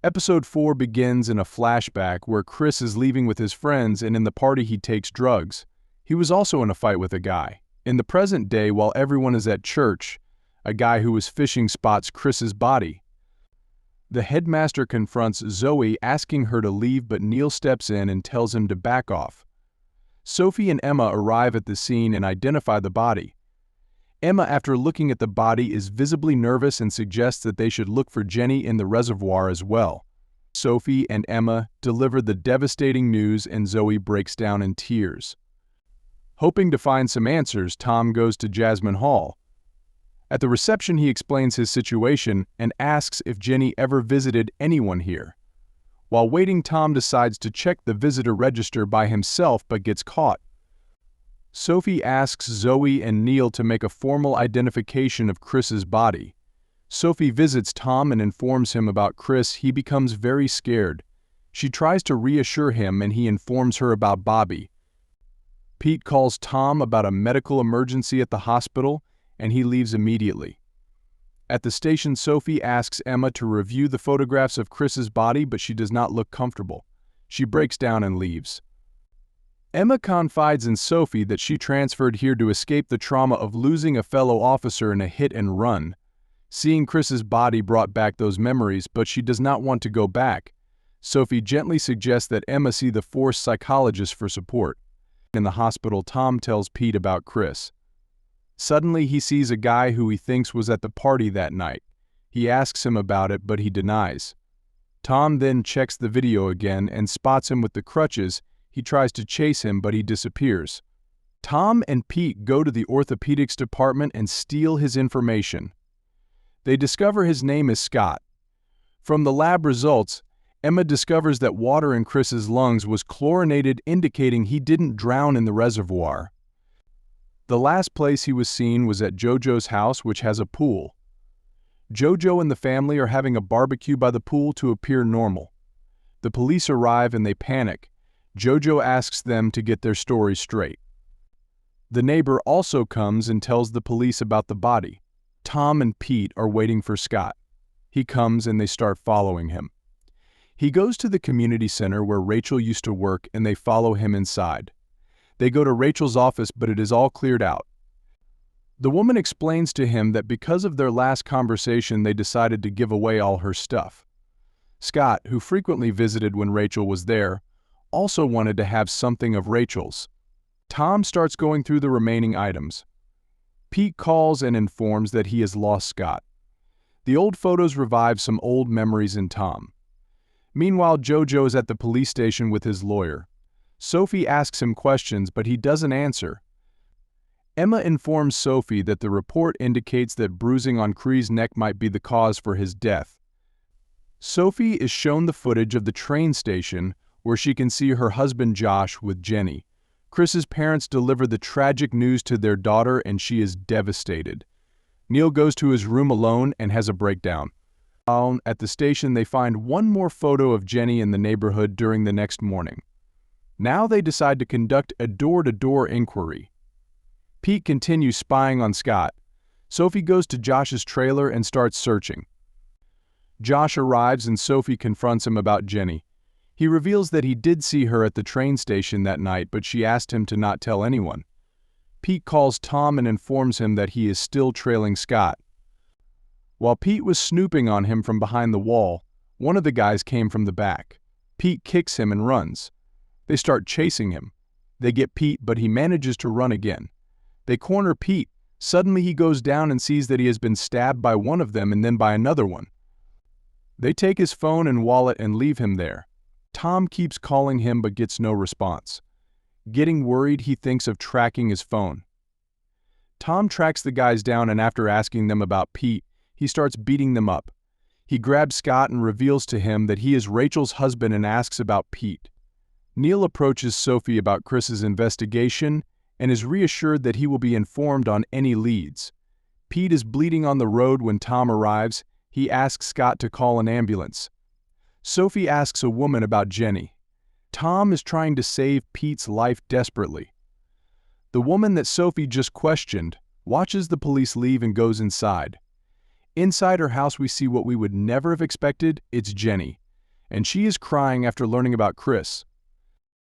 Episode 4 begins in a flashback where Chris is leaving with his friends and in the party he takes drugs. He was also in a fight with a guy. In the present day, while everyone is at church, a guy who was fishing spots Chris's body. The headmaster confronts Zoe, asking her to leave, but Neil steps in and tells him to back off. Sophie and Emma arrive at the scene and identify the body. Emma, after looking at the body, is visibly nervous and suggests that they should look for Jenny in the reservoir as well. Sophie and Emma deliver the devastating news and Zoe breaks down in tears. Hoping to find some answers, Tom goes to Jasmine Hall. At the reception, he explains his situation and asks if Jenny ever visited anyone here. While waiting, Tom decides to check the visitor register by himself but gets caught. Sophie asks Zoe and Neil to make a formal identification of Chris's body. Sophie visits Tom and informs him about Chris. He becomes very scared. She tries to reassure him and he informs her about Bobby. Pete calls Tom about a medical emergency at the hospital and he leaves immediately. At the station, Sophie asks Emma to review the photographs of Chris's body, but she does not look comfortable. She breaks down and leaves. Emma confides in Sophie that she transferred here to escape the trauma of losing a fellow officer in a hit and run. Seeing Chris's body brought back those memories, but she does not want to go back. Sophie gently suggests that Emma see the force psychologist for support. In the hospital, Tom tells Pete about Chris. Suddenly, he sees a guy who he thinks was at the party that night. He asks him about it, but he denies. Tom then checks the video again and spots him with the crutches. He tries to chase him, but he disappears. Tom and Pete go to the orthopedics department and steal his information. They discover his name is Scott. From the lab results, Emma discovers that water in Chris's lungs was chlorinated, indicating he didn't drown in the reservoir. The last place he was seen was at Jojo's house, which has a pool. Jojo and the family are having a barbecue by the pool to appear normal. The police arrive and they panic. Jojo asks them to get their story straight. The neighbor also comes and tells the police about the body. Tom and Pete are waiting for Scott. He comes and they start following him. He goes to the community center where Rachel used to work and they follow him inside. They go to Rachel's office, but it is all cleared out. The woman explains to him that because of their last conversation, they decided to give away all her stuff. Scott, who frequently visited when Rachel was there, also wanted to have something of Rachel's. Tom starts going through the remaining items. Pete calls and informs that he has lost Scott. The old photos revive some old memories in Tom. Meanwhile, Jojo is at the police station with his lawyer. Sophie asks him questions, but he doesn't answer. Emma informs Sophie that the report indicates that bruising on Chris's neck might be the cause for his death. Sophie is shown the footage of the train station where she can see her husband Josh with Jenny. Chris's parents deliver the tragic news to their daughter and she is devastated. Neil goes to his room alone and has a breakdown. At the station, they find one more photo of Jenny in the neighborhood during the next morning. Now they decide to conduct a door-to-door inquiry. Pete continues spying on Scott. Sophie goes to Josh's trailer and starts searching. Josh arrives and Sophie confronts him about Jenny. He reveals that he did see her at the train station that night, but she asked him to not tell anyone. Pete calls Tom and informs him that he is still trailing Scott. While Pete was snooping on him from behind the wall, one of the guys came from the back. Pete kicks him and runs. They start chasing him. They get Pete, but he manages to run again. They corner Pete. Suddenly he goes down and sees that he has been stabbed by one of them and then by another one. They take his phone and wallet and leave him there. Tom keeps calling him but gets no response. Getting worried, he thinks of tracking his phone. Tom tracks the guys down and after asking them about Pete, he starts beating them up. He grabs Scott and reveals to him that he is Rachel's husband and asks about Pete. Neil approaches Sophie about Chris's investigation and is reassured that he will be informed on any leads. Pete is bleeding on the road when Tom arrives. He asks Scott to call an ambulance. Sophie asks a woman about Jenny. Tom is trying to save Pete's life desperately. The woman that Sophie just questioned watches the police leave and goes inside. Inside her house, we see what we would never have expected. It's Jenny. and she is crying after learning about Chris.